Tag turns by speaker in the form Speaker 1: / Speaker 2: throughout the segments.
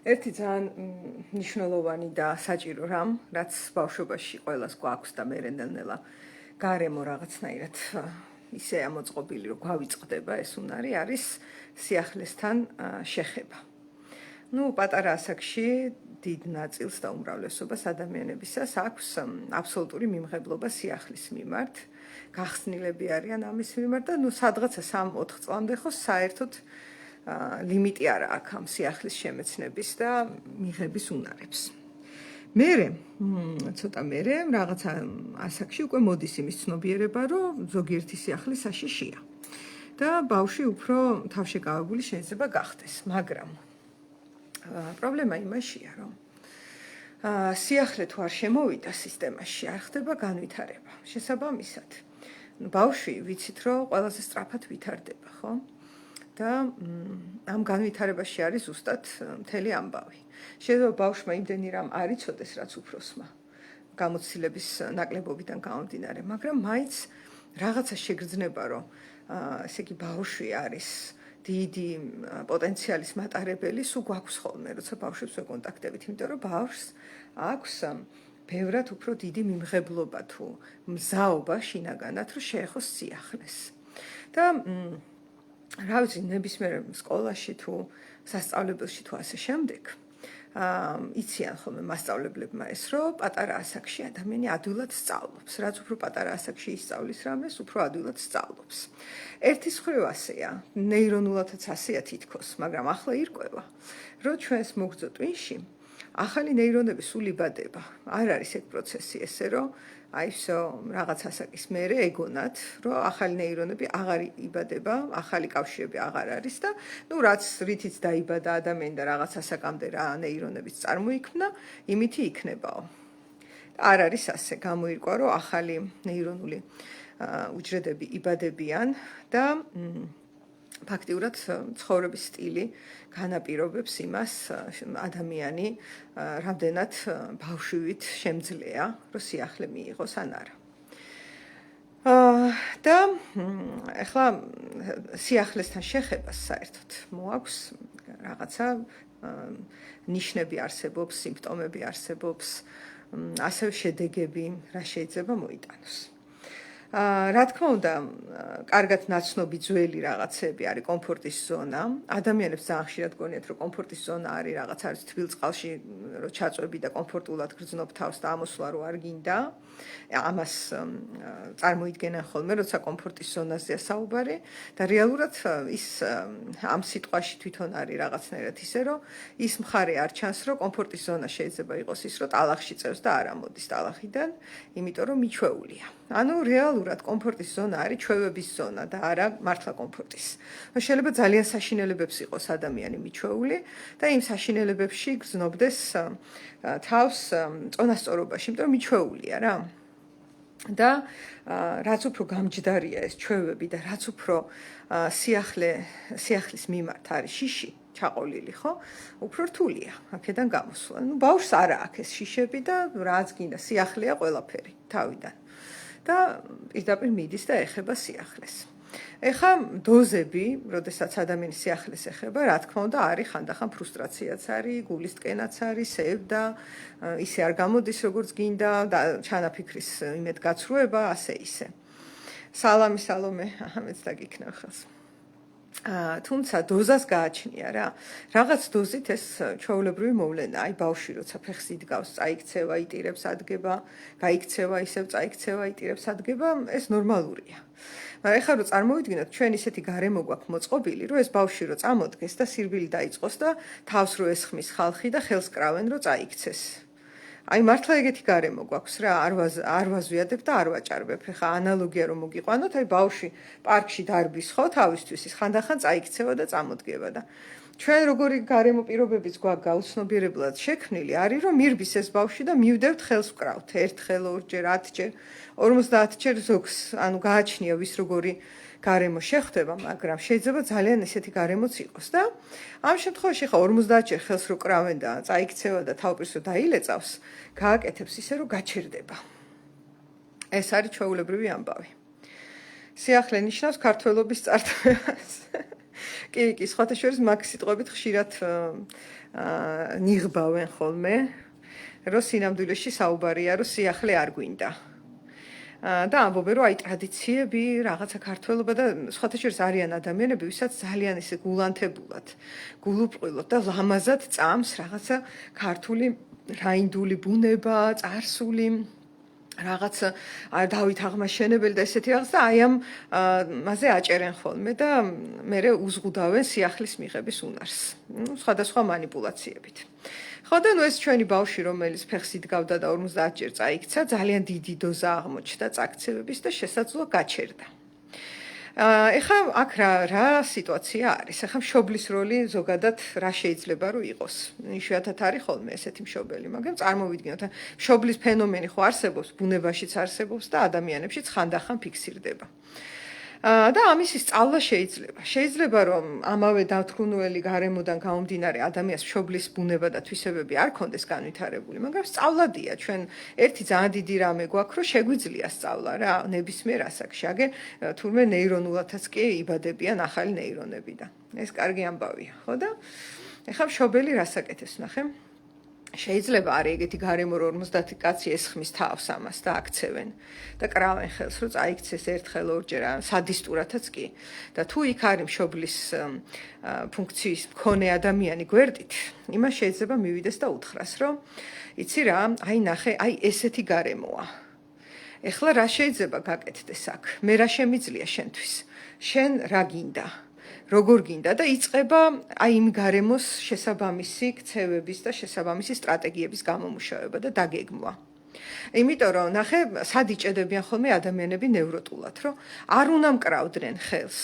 Speaker 1: ერთი ძალიან მნიშვნელოვანი და საჭირო რამ, რაც ბავშვობაში ყველას გვაქვს და მე რენდანელა გარემო რაღაცნაირად ისე ამოწყობილი, რომ გვავიწყდება ეს უნარი, არის სიახლესთან შეხება. პატარა ასაკში დიდ ნაწილს და უმრავლესობას ადამიანებისას აქვს აბსოლუტური მიმღებლობა სიახლის მიმართ. გახსნილები არიან ამის მიმართ და სადღაცა 3-4 წლამდე ხო საერთოდ ლიმიტი არა აქვს ამ სიახლის შემეცნების და მიღების უნარებს. მერე, ცოტა მერე, რაღაცა ასაკში უკვე მოდის იმის ცნობიერება, რომ ზოგიერთი სიახლე საშიშია. და ბავშვი უფრო თავშეკავებული შეიძლება გახდეს, მაგრამ პრობლემა იმაშია, რომ სიახლე თუ არ შემოვიდა სისტემაში, არ ხდება განვითარება. შესაბამისად, ბავშვი ვიცით, რომ ყველაზე სწრაფად ვითარდება, ხო? და ამ განვითარებაში არის ზუსტად მთელი ამბავი. შეიძლება ბავშვმა იმდენი რამ არ იცოდეს, რაც უფროსმა, გამოცდილების ნაკლებობიდან გამომდინარე, მაგრამ მაინც რაღაცა შეგრძნება, რომ ესე იგი ბავშვი არის დიდი პოტენციალის მატარებელი, სულ გვაქვს ხოლმე, როცა ბავშვებს ვეკონტაქტებით, იმიტომ რომ ბავშვს აქვს ბევრად უფრო დიდი მიმღებლობა თუ მზაობა შინაგანად, რომ შეეხოს სიახლეს. და რა ვიცი, ნებისმიერ სკოლაში თუ სასწავლებელში თუ ასე შემდეგ, იციან ხოლმე მასწავლებლებმა ეს, რომ პატარა ასაკში ადამიანი ადვილად სწავლობს. რაც უფრო პატარა ასაკში ისწავლის რამეს, უფრო ადვილად სწავლობს. ერთის მხრივ ასეა, ნეირონულადაც ასეა თითქოს, მაგრამ ახლა ირკვევა, რომ ჩვენს მოგრძო ტვინში ახალი ნეირონები სულ იბადება. არ არის ეგ პროცესი ესე, რომ აი всё, რაღაც ასაკის მერე ეგონათ, რომ ახალი ნეირონები აღარ იბადება, ახალი კავშირები აღარ არის და რაც რითიც დაიბადა ადამიანი და რაღაც ასაკამდე რა ნეირონებიც წარმოიქმნა, იმითი იქნებაო. არ არის ასე, გამოირკვა, რომ ახალი ნეირონული უჯრედები იბადებიან და ფაქტიურად ცხოვრების სტილი განაპირობებს იმას, ადამიანი რამდენად ბავშვივით შემძლეა, რომ სიახლე მიიღოს ან არა. და ეხლა სიახლესთან შეხებას საერთოდ მოაქვს რაღაცა ნიშნები არსებობს, სიმპტომები არსებობს, ასევე შედეგები, რა შეიძლება მოიტანოს. რა თქმა უნდა, კარგად ნაცნობი ძველი რაღაცები არის კომფორტის ზონა. ადამიანებს ძალიან ხშირად გონიათ, რომ კომფორტის ზონა არის რაღაც არის თბილ წყალში, რომ ჩაწვევი და კომფორტულად გრძნობ თავს და ამოსვლა რო არ გინდა. ამას წარმოიდგენენ ხოლმე, როცა კომფორტის ზონაზეა საუბარი და რეალურად ის ამ სიტყვაში თვითონ არის რაღაცნაირად ისე, რომ ის მხარე არ ჩანს, რომ კომფორტის ზონა შეიძლება იყოს ის, რომ ტალახში წევს და არ ამოდის ტალახიდან, იმიტომ რომ მიჩვეულია. ანუ რეალურად კომფორტის ზონა არის ჩვევების ზონა და არა მართლა კომფორტის. შეიძლება ძალიან საშინელებებს იყოს ადამიანი მიჩვეული და იმ საშინელებებში გრძნობდეს თავს წონასწორობაში, იმიტომ რომ მიჩვეულია რა. და რაც უფრო გამჯდარია ეს ჩვევები და რაც უფრო სიახლის მიმართ არის შიში ჩაყოლილი, ხო? უფრო რთულია აქედან გამოსვლა. ბავშვს არა აქვს ეს შიშები და რაც გინდა სიახლეა ყველაფერი თავიდან. და პირდაპირ მიდის და ეხება სიახლეს. ეხლა დოზები, როდესაც ადამიანის სიახლეს ეხება, რა თქმა უნდა, არის ხანდახან ფრუსტრაციაც არის, გულის ტკენაც არის, სევდა, ისე არ გამოდის როგორც გინდა და ჩანაფიქრის იმედგაცრუება, ასე ისე. სალამი სალომე, მეც დაგიქნევ ხელს. თუმცა დოზას გააჩნია რა. რაღაც დოზით ეს ჩვეულებრივი მოვლენა. აი ბავშვი როცა ფეხს იდგავს, წაიქცევა, იტირებს, ადგება, გაიქცევა, ისევ წაიქცევა, იტირებს, ადგება, ეს ნორმალურია. მაგრამ ეხლა რომ წარმოვიდგინოთ, ჩვენ ისეთი გარემო გვაქვს მოწყობილი, რომ ეს ბავშვი რო წამოდგეს და სირბილი დაიწყოს და თავს რო ესხმის ხალხი და ხელს კრავენ რო წაიქცეს. აი მართლა ეგეთი გარემო გვაქვს რა, არ ვაზვიადებ და არ ვაჭარბებ. ეხლა ანალოგია რომ მოგიყვანოთ, აი ბავშვი პარკში დარბის ხო თავისთვის, ის ხანდახან წაიქცევა და წამოდგება და ჩვენ როგორი გარემო პირობებიც გვაქვს გაუცნობიერებლად შექმნილი, არის რომ მირბის ეს ბავშვი და მივდევთ ხელს ვკრავთ, ერთხელ, ორჯერ, 10ჯერ, 50ჯერ ზოგს, ანუ გააჩნია ვის როგორი გარემო შეხვდება, მაგრამ შეიძლება ძალიან ესეთი გარემოც იყოს და ამ შემთხვევაში ხა 50ჯერ ხელს რო კრავენ და წაიქცევა და თავპირს რო დაილეწავს, გააკეთებს ისე რომ გაჩერდება. ეს არის ჩვეულებრივი ამბავი. სიახლე ნიშნავს ქართველობის წარდგებას. კი, სხვათა შორის მაგ სიტყვებით ხშირად ნიღბავენ ხოლმე, რომ სინამდვილეში საუბარია, რომ სიახლე არ გვინდა. და ამბობენ, რომ აი ტრადიციები, რაღაცა ქართველობა და სხვათა შორის არიან ადამიანები, ვისაც ძალიან ისე გულანთებულად, გულუბრყვილოდ და ლამაზად წამს რაღაცა ქართული რაინდული ბუნება, წარსული რაღაც დავით აღმაშენებელი და ესეთი რაღაც და აი ამ მასე აჭერენ ხოლმე და მერე უზღუდავენ სიახლის მიღების უნარს. სხვადასხვა манипуляციებით. ხო და ეს ჩვენი ბავშვი რომელიც ფეხს იდგავდა და 50 ჯერ წაიქცა, ძალიან დიდი დოზა აღმოჩნდა წაქცევების და შესაძლოა გაჩერდა. ეხლა აქ რა სიტუაცია არის? ეხლა მშობლის როლი ზოგადად რა შეიძლება რომ იყოს? იშვიათად არის ხოლმე ესეთი მშობელი, მაგრამ წარმოვიდგინოთ, მშობლის ფენომენი ხო არსებობს, ბუნებაშიც არსებობს და ადამიანებშიც ხანდახან ფიქსირდება. და ამის სწავლა შეიძლება რომ ამავე დათრგუნველი გარემოდან გამომდინარე ადამიანს მშობლის ბუნება და თვისებები არ კონდეს განვითარებული, მაგრამ სწავლადია ჩვენ ერთი ძალიან დიდი რამე გვაქვს რომ შეგვიძლია სწავლა რა ნებისმიერ ასაკში, აგერ თურმე ნეირონულათაც კი იბადებიან ახალი ნეირონები და ეს კარგი ამბავია, ხო და ეხლა მშობელი რასაკეთებს ნახე? შეიძლება არის ეგეთი გარემო რომ 50 კაცი ესხმის თავს ამას და აქცევენ და კრავენ ხელს რომ წაიქცეს ერთხელ ორჯერ სადისტურათაც კი და თუ იქ არის მშობლის ფუნქციის მქონე ადამიანი გვერდით იმას შეიძლება მივიდეს და უთხრას რომ იცი რა აი ნახე აი ესეთი გარემოა ეხლა რა შეიძლება გაკეთდეს აქ მე რა შემიძლია შენთვის შენ რა გინდა როგორ გინდა და იწყება აი იმ გარემოს შესაბამისი ქცევების და შესაბამისი სტრატეგიების გამომუშავება და დაგეგმვა. იმიტომ რომ ნახე სად იჭედებიან ხოლმე ადამიანები ნევროტულად, რომ არ უნდა მკრავდნენ ხელს.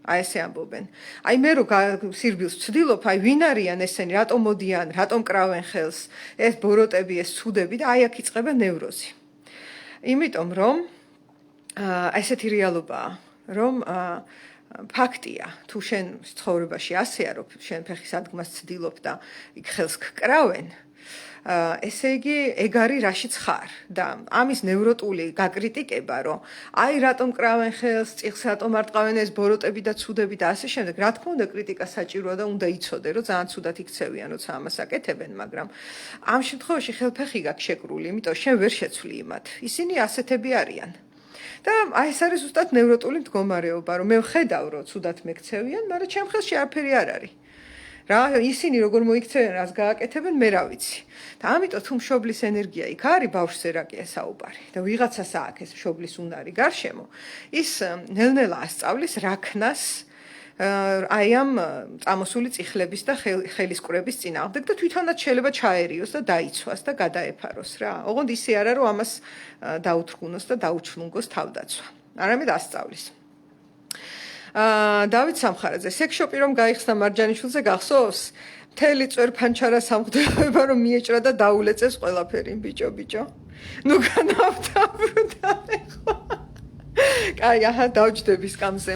Speaker 1: აი ესე ამბობენ. აი მე რო სირბილს ვცდილობ, აი ვინ არიან ესენი, რატომ მოდიან, რატომ კრავენ ხელს, ეს ბოროტები, ეს ცუდები და აი აქ იწყება ნევროზი. იმიტომ რომ ესეთი რეალობაა, რომ ფაქტია, თუ შენ ცხოვრებაში ასეა, რომ შენ ფეხის ადგმას ცდილობ და იქ ხელს გკრავენ, ესე იგი, ეგ არის რაშიც ხარ და ამის ნევროტული გაკრიტიკება, რომ აი რატომ კრავენ ხელს, წიხს რატომ არ ტყავენ ეს ბოროტები და ცუდები და ასე შემდეგ, რა თქმა უნდა, კრიტიკა საჭიროა და უნდა იცოდე, რომ ძალიან ცუდად იქცევიან, როცა ამას აკეთებენ, მაგრამ ამ შემთხვევაში ხელფეხი გაქვს შეკრული, იმიტომ შენ ვერ შეცვლი იმათ. ისინი ასეთები არიან. და აი ეს არის ზუსტად ნევროტული მდგომარეობა, რომ მე ვხედავ, რომ ცუდად მეკცევიან, მაგრამ ჩემ ხელში არაფერი არ არის. რა, ისინი როგორ მოიქცევენ, რას გააკეთებენ, მე რა ვიცი. და ამიტომ თუ მშობლის ენერგია იქ არის, ბავშვზე რაკია საუბარი. და ვიღაცას ააქეს მშობლის უნარი გარშემო, ის ნელ-ნელა ასწავლის რაქნას აი ამ წამოსული წიხლების და ხელისკვრების წინააღმდეგ და თვითონაც შეიძლება ჩაერიოს და დაიცვას და გადაეფაროს რა. ოღონდ ისე არა რომ ამას დაუთრგუნოს და დაუჩლუნგოს თავდაცვა. არამედ ასწავლის. დავით სამხარაძე, სექსშოპი რომ გაიხსნა მარჯანიშვილზე გახსოვს? მთელი წვერფანჩარა სამღვდელოება რომ მიეჭრა და დაულეწეს ყველაფერი ბიჭო. ნუ განავთაბრდა ხო? კაი, აჰა, დავჯდები სკამზე.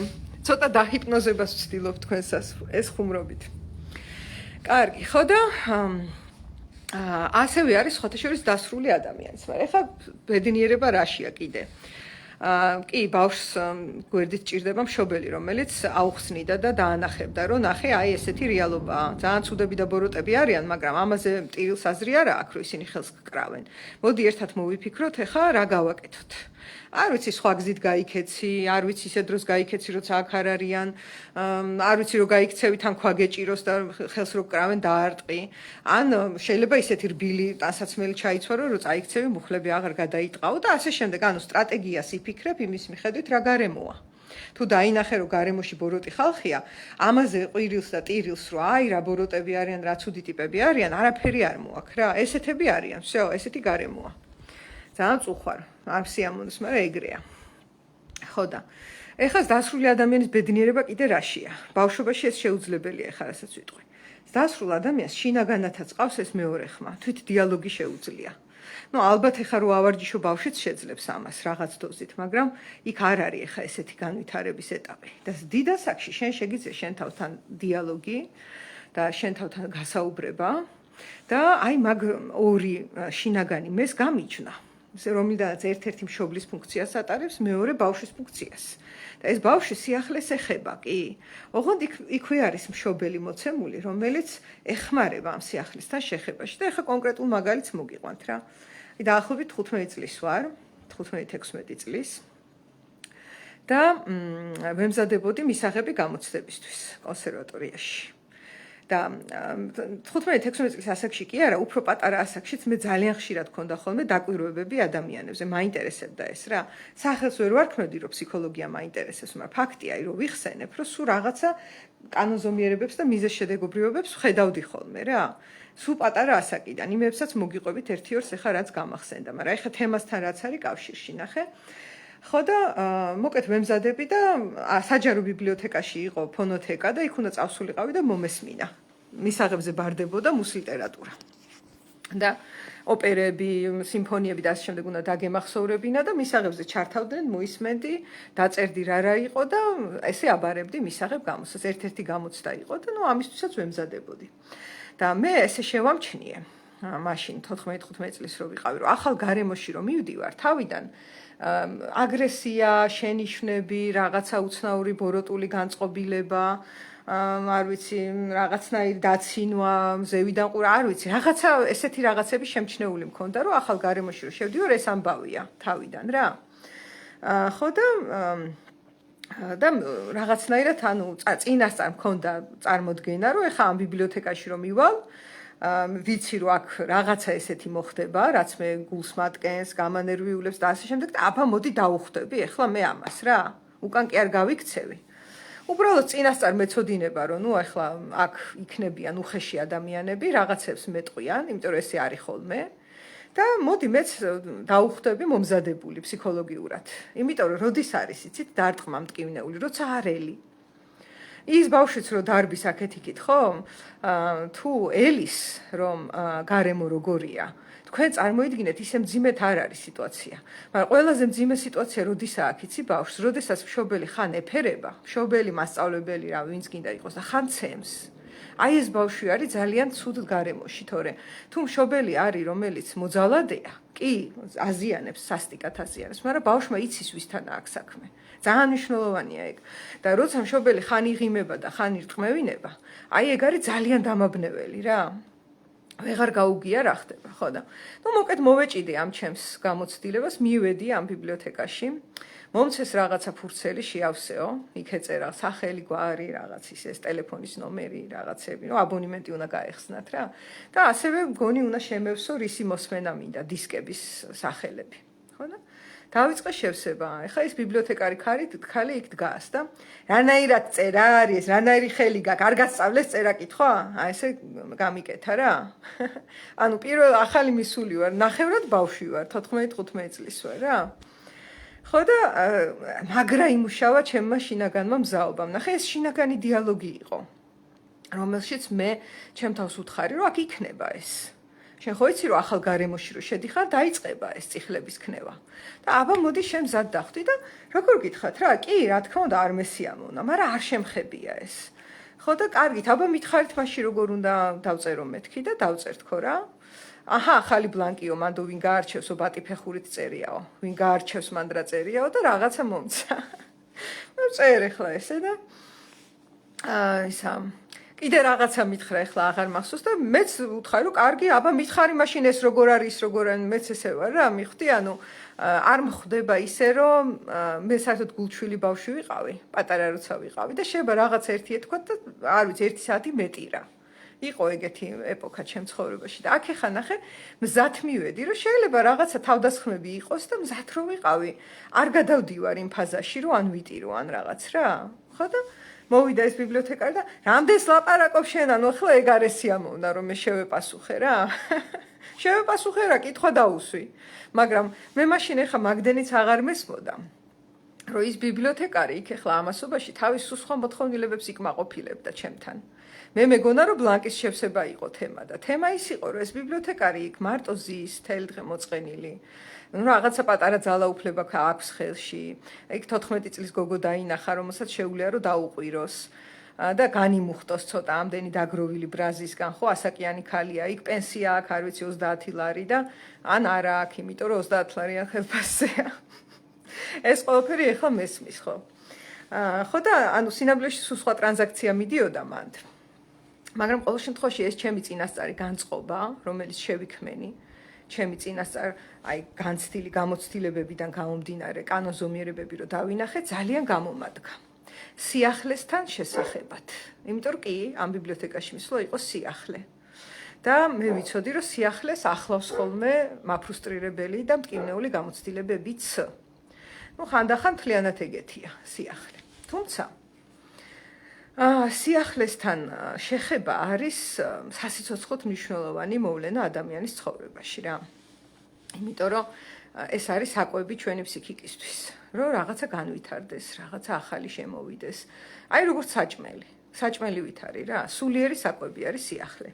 Speaker 1: ცოტა დაჰიპნოზებას ვცდილობ თქვენსას ეს ხუმრობით. კარგი, ხო და ასევე არის სხვათა შორის დასრული ადამიანიც, მაგრამ ეხლა ბედნიერება რაშია კიდე. კი, ბავშვს გვერდით ჭირდება მშობელი, რომელიც აუხსნიდა და დაანახებდა, რომ ნახე, აი ესეთი რეალობაა. ძალიან ცუდები და ბოროტები არიან, მაგრამ ამაზე ტირილს აზრი არა აქვს, რომ ისინი ხელს გკრავენ. მოდი ერთად მოვიფიქროთ, ეხლა რა გავაკეთოთ. არ ვიცი სხვა გზით გაიქეცი, არ ვიცი ისე დროს გაიქეცი, როცა აქ არ არიან, არ ვიცი რომ გაიქცევი თან ქვა გეჭიროს და ხელს რო გკრავენ დაარტყი. ან შეიძლება ისეთი რბილი ტანსაცმელი ჩაიცვარო, რომ წაიქცევი, მუხლები აღარ გადაიტყავო და ასე შემდეგ. ანუ სტრატეგიას იფიქრებ იმის მიხედვით რა გარემოა. თუ დაინახე რომ გარემოში ბოროტი ხალხია, ამაზე ყვირილს და ტირილს რომ აი რა ბოროტები არიან, რა ცუდი ტიპები არიან, არაფერი არ მოაქვს რა. ესეთები არიან, всё, ესეთი გარემოა. ძალიან წუხვარ, არ სიამოვნოს, მაგრამ ეგრეა. ხო და ეხლა დასრული ადამიანის ბედნიერება კიდე რაშია? ბავშვობაში ეს შეუძლებელია, ეხლა რასაც ვიტყვი. დასრულ ადამიანს შინაგანათაც ყავს ეს მეორე ხმა, თვით დიალოგი შეუძლია. ნუ ალბათ ეხლა რო ავარჯიშო ბავშვიც შეძლებს ამას რაღაც დოზით, მაგრამ იქ არ არის ეხლა ესეთი განვითარების ეტაპი. და დიდ ასაკში შენ შეგიძლია შენ თავთან დიალოგი და შენ თავთან გასაუბრება და აი მაგ ორი შინაგანი მეს გამიჩნდა. რომლიდანაც ერთ-ერთი მშობლის ფუნქციას ატარებს, მეორე ბავშვის ფუნქციას. და ეს ბავშვი სიახლეს ეხება კი. ოღონდ იქვე არის მშობელი მოცემული, რომელიც ეხმარება ამ სიახლესთან შეხებაში. და ეხა კონკრეტულ მაგალითს მოგიყვანთ რა. დაახლოებით 15 წლის ვარ, 15-16 წლის. და ვემზადებოდი მისაღები გამოცდებისთვის კონსერვატორიაში. და 15-16 წლის ასაკში კი არა, უფრო პატარა ასაკშიც მე ძალიან ხშირად მქონდა ხოლმე დაკვირვებები ადამიანებზე, მაინტერესებდა ეს რა. სახელს ვერ ვარქმევდი, რომ ფსიქოლოგია მაინტერესებს, მაგრამ ფაქტია, რომ ვიხსენებ, რომ სულ რაღაცა კანონზომიერებებს და მიზეზშედეგობრივობებს ვხედავდი ხოლმე რა. სულ პატარა ასაკიდან, იმებსაც მოგიყვებით 1-2-ს ეხა რაც გამახსენდა, მაგრამ ეხა თემასთან რაც არის კავშირში, ნახე. ხო და მოკეთ ვემზადები და საჯარო ბიბლიოთეკაში იყო ფონოთეკა და იქ უნდა წავსულიყავი და მომესმინა. მისაღებზე ბარდებოდა მუსლიტერატურა. და ოპერები, სიმფონიები და ასე შემდეგ უნდა დაგემახსოვრებინა და მისაღებზე ჩართავდნენ, მოისმენდი, დაწერდი რა იყო და ესე აბარებდი მისაღებ გამოცდას. ერთ-ერთი გამოცდა იყო და ამისთვისაც ვემზადებოდი. და მე ესე შევამჩნიე, მაშინ 14-15 წლის რო ვიყავი, რომ ახალ გარემოში რომ მივდივარ, თავიდან აგრესია, შენიშვნები, რაღაცა უცნაური ბოროტული განწყობილება, არ ვიცი, რაღაცნაირი დაცინვა, ზევიდან ყურა, არ ვიცი, რაღაცა ესეთი რაღაცები შემჩნეული მქონდა, რომ ახალ გარემოში რომ შევდივარ, ეს ამბავია თავიდან რა. ხო და რაღაცნაირად ანუ წინასწარ მქონდა წარმოდგენა, რომ ეხა ამ ბიბლიოთეკაში რომ მივალ, ვიცი რომ აქ რაღაცა ესეთი მოხდება, რაც მე გულს მატკენს, გამანერვიულებს და ასე შემდეგ და აბა მოდი დავუხვდები ეხლა მე ამას რა. უკან კი არ გავიქცევი. უბრალოდ წინასწარ მეცოდინება რომ ეხლა აქ იქნებიან უხეში ადამიანები, რაღაცებს მეტყვიან, იმიტომ რომ ესე არის ხოლმე. და მოდი მეც დავუხვდები მომზადებული ფსიქოლოგიურად. იმიტომ რომ როდის არის იცით დარტყმა მტკივნეული, როცა არელი. ის ბავშვიც რომ დარბის აქეთ იქით ხო? თუ ელის რომ გარემო როგორია, თქვენ წარმოიდგინეთ ისე მძიმედ არ არის სიტუაცია. მაგრამ ყველაზე მძიმე სიტუაცია როდისა აქ იცი ბავშვს, როდესაც მშობელი ხან ეფერება, მშობელი მასწავლებელი რა ვინც გინდა იყოს და ხან ცემს. აი ეს ბავშვი არის ძალიან ცუდ გარემოში, თორე თუ მშობელი არის რომელიც მოძალადეა, კი აზიანებს, სასტიკად აზიანებს, მაგრამ ბავშვმა იცის ვისთანა აქ საქმე. ძალიან მნიშვნელოვანია ეგ. და როცა მშობელი ხან იღიმება და ხან ირტყმევინება, აი ეგ არის ძალიან დამაბნეველი რა. ვეღარ გაუგია რა ხდება, ხო და. მოკეთ მოვეჭიდე ამ ჩემს გამოცდილებას, მივედი ამ ბიბლიოთეკაში. მომცეს რაღაცა ფურცელი შეავსეო, იქ ეწერა სახელი, გვარი, რაღაც ის ტელეფონის ნომერი, რაღაცები, აბონემენტი უნდა გაეხსნათ რა. და ასევე მგონი უნდა შემევსო რისი მოსმენა მინდა, დისკების სახელები, ხო და. დავიწყე შევსება. ეხლა ეს ბიბლიოთეკარი ქალი იქ დგას და რანაირად წერა არის, რანაირი ხელი გაქვს, არ გასწავლეს წერა კითხვა? ესე გამიკეთა რა. ანუ პირველ ახალი მისული ვარ, ნახევრად ბავშვი ვარ, 14-15 წლის ვარ რა. ხო და მაგრა იმუშავა ჩემმა შინაგანმა მზაობამ. ნახე ეს შინაგანი დიალოგი იყო, რომელშიც მე ჩემ თავს უთხარი, რომ აქ იქნება ეს. შენ ხო იცი რომ ახალ გარემოში რო შედიხარ, დაიწყება ეს წიხლების ქნება. და აბა მოდი შენ მზად დახვდი და როგორ გითხათ რა, კი, რა თქმა უნდა არ მესიამოვნა, მაგრამ არ შემხებია ეს. ხო და კარგით, აბა მითხარით მაშინ როგორ უნდა დავწერო მეთქი და დავწერთქო რა. აჰა, ახალი ბლანკიო, მანდ ვინ გაარჩევსო, ბატიფეხურით წერიაო, ვინ გაარჩევს მანდ რა წერიაო და რაღაცა მომცა. წერ ეხლა ესე და ისა კიდე რაღაცა მითხრა ეხლა აღარ მახსოვს და მეც უთხარი რომ კარგი, აბა მითხარი მაშინ ეს როგორ არის, როგორ არის, მეც ესე ვარ რა, მიხვდი, ანუ არ მხვდება ისე რომ მე საერთოდ გულჩვილი ბავშვი ვიყავი, პატარა როცა ვიყავი და შეიძლება რაღაც ერთი ეთქვა და არ ვიცი 1 საათი მეტი რა. იყო ეგეთი ეპოქა ჩემ ცხოვრებაში და აქ ეხა ნახე მზად მივედი რომ შეიძლება რაღაცა თავდასხმები იყოს და მზად რო ვიყავი, არ გადავდივარ იმ ფაზაში რომ ან ვიტირო ან რაღაც რა. ხო და მოვიდა ეს ბიბლიოთეკარი და რამდენს ლაპარაკობ შენ, ანუ ახლა ეგ არ ესიამოვნა რომ მე შევეპასუხე რა. შევეპასუხე რა, კითხვა დაუსვი. მაგრამ მე მაშინ ეხა მაგდენიც აღარ მესმოდა. რომ ის ბიბლიოთეკარი იქ ეხლა ამასობაში თავის სხვა მოთხოვნილებებს იკმაყოფილებდა ჩემთან. მე მეგონა რომ ბლანკის შევსება იყო თემა და თემა ის იყო რომ ეს ბიბლიოთეკარი იქ მარტო ზის თელი დღე მოწყენილი. ну რაღაცა პატარა ძალაუფლება აქვს ხელში. იქ 14 წლის გოგო დაინახა, რომელსაც შეუძლია რომ დაუყვიროს. და განიმუხტოს ცოტა ამდენი დაგროვილი ბრაზისგან, ხო, ასაკიანი ქალია, იქ პენსია აქვს, არ ვიცი 30 ლარი და ან არა აქვს, იმიტომ რომ 30 ლარიან ხელფასზეა. ეს ყველაფერი ეხლა მესმის, ხო? ხო და ანუ სინამდვილეში სულ სხვა ტრანზაქცია მიდიოდა მანდ. მაგრამ ყოველ შემთხვევაში ეს ჩემი წინასწარი განწყობა, რომელიც შევიქმენი, ჩემი წინასწარ აი განცდილი გამოცდილებებიდან გამომდინარე კანონზომიერებები რომ დავინახე, ძალიან გამომადგა. სიახლესთან შესახებად. იმიტომ რომ კი, ამ ბიბლიოთეკაში მისვლა იყო სიახლე. და მე ვიცოდი რომ სიახლეს ახლავს ხოლმე მაფრუსტრირებელი და მტკივნეული გამოცდილებებიც. ну ხანდახან მთლიანად ეგეთია სიახლე. თუმცა სიახლესთან შეხება არის სასიცოცხლოდ მნიშვნელოვანი მოვლენა ადამიანის ცხოვრებაში რა. იმიტომ რომ ეს არის საკვები ჩვენი ფსიქიკისთვის, რომ რაღაცა განვითარდეს, რაღაცა ახალი შემოვიდეს. აი როგორც საჭმელი ვითარი რა, სულიერი საკვები არის სიახლე.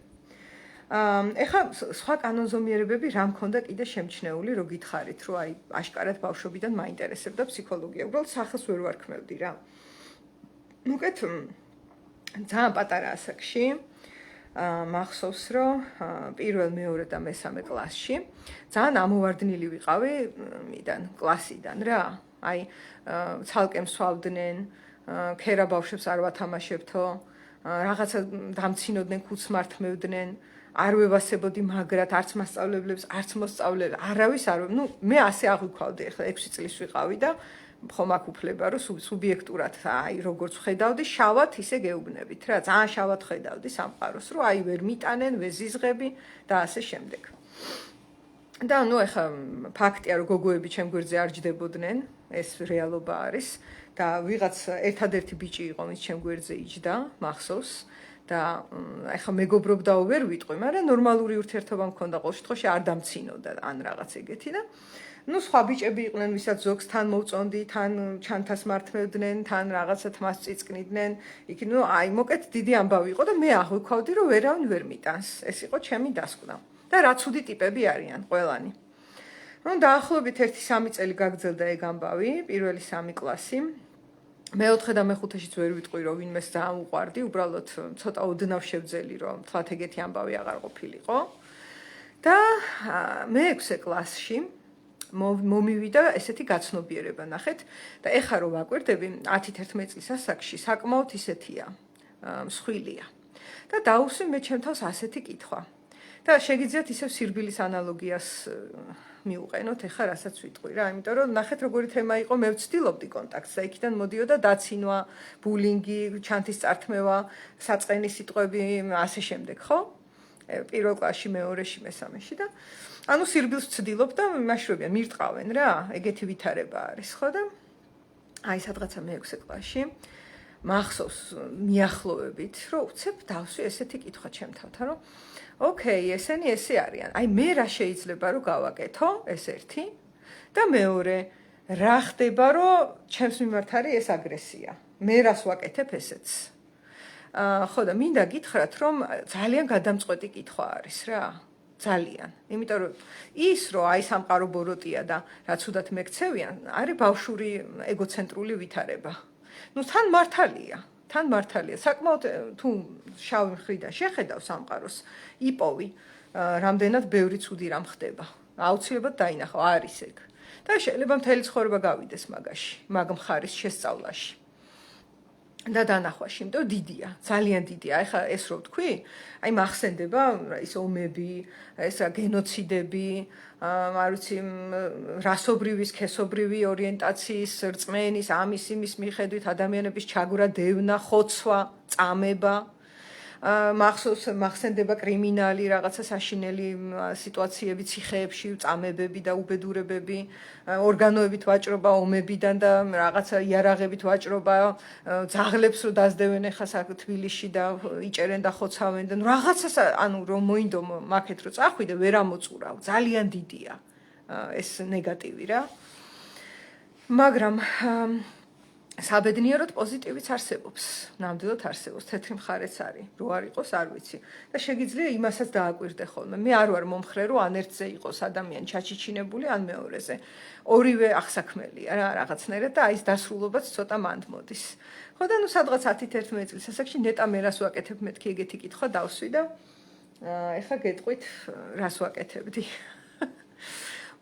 Speaker 1: ეხლა სხვა კანონზომიერებები რა მქონდა კიდე შემჩნეული, რო გითხარით, რომ აი აშკარად ბავშვობიდან მაინტერესებდა ფსიქოლოგია. უბრალოდ სახელს ვერ ვარქმევდი რა. მოკეთ ძალიან პატარა ასაკში მახსოვს, რომ პირველ, მეორე და მესამე კლასში ძალიან ამოვარდნილი ვიყავი კლასიდან რა. აი ცალკე მსვავდნენ, ქერა ბავშვებს არ ვათამაშებთო, რაღაცა დამცინოდნენ, ქუდს მართმევდნენ, არ ვევასებოდი მაგრად, არც მასწავლებლებს, არც მოსწავლეებს, არავის არ, მე ასე აღვიქვავდი, ახლა 6 წლის ვიყავი და ხომ აქ უფლება რომ სუბიექტურად აი როგორც ხედავდი შავად ისე გეუბნებით რა ძალიან შავად ხედავდი სამყაროს რომ აი ვერ მიტანენ ვეზიზღები და ასე შემდეგ და ნუ ეხა ფაქტია რომ გოგოები ჩემ გვერდზე არ ჯდებოდნენ ეს რეალობა არის და ვიღაც ერთადერთი ბიჭი იყო ვინც ჩემ გვერდზე იჯდა მახსოვს და ეხა მეგობრობდაო ვერ ვიტყვი მაგრამ ნორმალური ურთიერთობა მქონდა ყოველ შემთხვევაში არ დამცინოდა ან რაღაც ეგეთი და ну სხვა ბიჭები იყვნენ, ვისაც ზოგს თან მოვწონდი, თან ჩანთას მართმევდნენ, თან რაღაცა თმას წიწკნიდნენ. იქ ну აი მოკეთ დიდი ამბავი იყო და მე აღვიქვავდი რომ ვერავინ ვერ მიტანს. ეს იყო ჩემი დასკვნა. და რა ცუდი ტიპები არიან ყველანი. ну დაახლოებით 1-3 წელი გაგრძელდა ეგ ამბავი, პირველი 3 კლასი. მეოთხე და მეხუთეშიც ვერ ვიტყვი რომ ვინმეს ძალიან უყვარდი, უბრალოდ ცოტა ოდნავ შევძელი რომ თქვათ ეგეთი ამბავი აღარ ყოფილიყო. და მე-6 კლასში მომივიდა ესეთი გაცნობიერება ნახეთ და ეხა რომ ვაკვირდები 10-11 წლის ასაკში საკმაოდ ისეთია მსხვილია და დაუსვი მე ჩემთავს ასეთი კითხვა და შეგიძლიათ ისევ სირბილის ანალოგიას მიუყენოთ ეხა რასაც ვიტყვი რა იმიტომ რომ ნახეთ როგორი თემა იყო მე ვცდილობდი კონტაქტს და იქიდან მოდიოდა დაცინვა ბულინგი ჩანთის წართმევა საწყენი სიტყვები ასე შემდეგ ხო პირველ კლასში მეორეში მესამეში და ანუ სირბილს ვცდილობ და მაშრობიან მირტყავენ რა ეგეთი ვითარება არის ხო და აი სადღაცა მე-6 კლასში მახსოვს მიახლოვებით რომ უცებ დავსვი ესეთი კითხვა ჩემ თავთან რომ ოკეი ესენი ესე არიან აი მე რა შეიძლება რომ გავაკეთო ეს ერთი და მეორე რა ხდება რომ ჩემს მიმართ არის ეს აგრესია მე რას ვაკეთებ ესეც ხო და მინდა გითხრათ რომ ძალიან გადამწყვეტი კითხვა არის რა ძალიან. იმიტომ რომ ის რომ აი სამყარო ბოროტია და რაც უდათ მეკცევიან, არის ბავშვური ეგოცენტრული ვითარება. ну თან მართალია. საკმაოდ თუ შავი მხრიდან შეხედავ სამყაროს, იპოვი, რამდენად ბევრი ცუდი რამ ხდება. აუცილებლად დაინახავ, არის ეგ. და შეიძლება მთელი ცხოვრება გავიდეს მაგაში, მაგ მხარის შესწავლაში. და დანახვაში, იმიტომ დიდია, ძალიან დიდია. ეხლა ეს რო ვთქვი, აი მახსენდება ის ომები, ეს გენოციდები, არ ვიცი, რასობრივი, სქესობრივი ორიენტაციის, რწმენის, ამის იმის მიხედვით ადამიანების ჩაგვრა, დევნა, ხოცვა, წამება. მახსენდება კრიმინალი, რაღაცა საშინელი სიტუაციები ციხეებში, წამებები და უბედურებები, ორგანოებით ვაჭრობა ომებიდან და რაღაცა იარაღებით ვაჭრობა, ძაღლებს რო დაძდევენ ახლა თბილისში და იჭერენ და ხოცავენ და რაღაცას ანუ რომ მოინდო მაქეთ რო წახვიდე ვერ ამოწურავ, ძალიან დიდია ეს ნეგატივი რა. მაგრამ საბედნიეროდ პოზიტივიც არსებობს, ნამდვილად არსებობს, თეთრი მხარეც არის, რო არ იყოს, არ ვიცი. და შეგიძლია იმასაც დააკვირდე ხოლმე. მე არ ვარ მომხრე, რომ ან ერთზე იყოს ადამიანი ჩაჩიჩინებული, ან მეორეზე. ორივე აღსაქმელია რა, რაღაცნაირად და აი ეს დასრულობაც ცოტა მანდ მოდის. ხო და ნუ სადღაც 10-11 წლის ასაკში ნეტა მე რას ვაკეთებ, მეთქი ეგეთი კითხვა დავსვი და ეხლა გეტყვით რას ვაკეთებდი.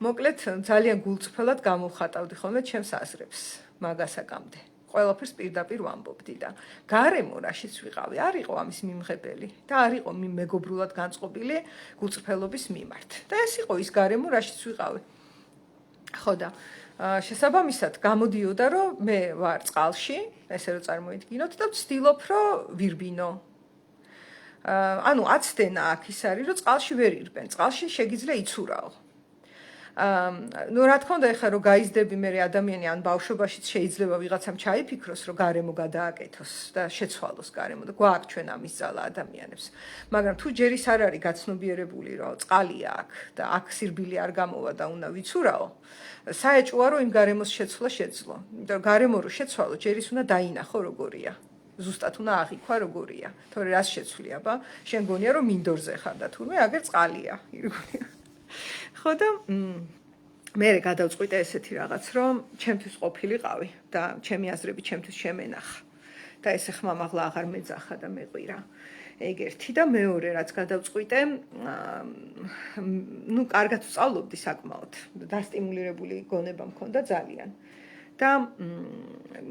Speaker 1: მოკლედ ძალიან გულწრფელად გამოვხატავდი ხოლმე ჩემს აზრებს მაგასაკამდე. ყველაფერს პირდაპირ ვამბობდი და გარემო რაშიც ვიყავი, არ იყო ამის მიმღებელი და არ იყო მეგობრულად განწყობილი გულწრფელობის მიმართ. და ეს იყო ის გარემო რაშიც ვიყავი. ხო და შესაბამისად გამოდიოდა რომ მე ვარ წყალში, ესე რომ წარმოიდგინოთ და ვცდილობ რომ ვირბინო. ანუ აცდენა აქ ის არის რომ წყალში ვერ ირბენ, წყალში შეგიძლია იცურაო. ნუ რა თქმა უნდა ეხლა რომ გაიზდები მე ადამიანი ან ბავშვობაშიც შეიძლება ვიღაცამ ჩაიფიქროს რომ გარემო გადააკეთოს და შეცვალოს გარემო და გვაქვს ჩვენ ამის ძალა ადამიანებს მაგრამ თუ ჯერ ის არ არის გაცნობიერებული რომ წყალია აქ და აქ სირბილი არ გამოვა და უნდა ვიცურაო საეჭვოა რომ იმ გარემოს შეცვლა შეძლო იმიტომ რომ გარემო რო შეცვალო ჯერ ის უნდა დაინახო როგორია ზუსტად უნდა აღიქვა როგორია თორე რას შეცვლია ბა შენ გონია რომ მინდორზე ხარ და თურმე აგერ წყალია ირგვლივ ხო და მე გადავწყვიტე ესეთი რაღაც, რომ ჩემთვის ყოფილიყავი და ჩემი აზრები ჩემთვის შემენახა. და ესე ხმამაღლა აღარ მეძახა და მეყვირა. ეგ ერთი და მეორე რაც გადავწყვიტე, ნუ კარგად ვსწავლობდი საკმაოდ. დასტიმულირებული გონება მქონდა ძალიან. და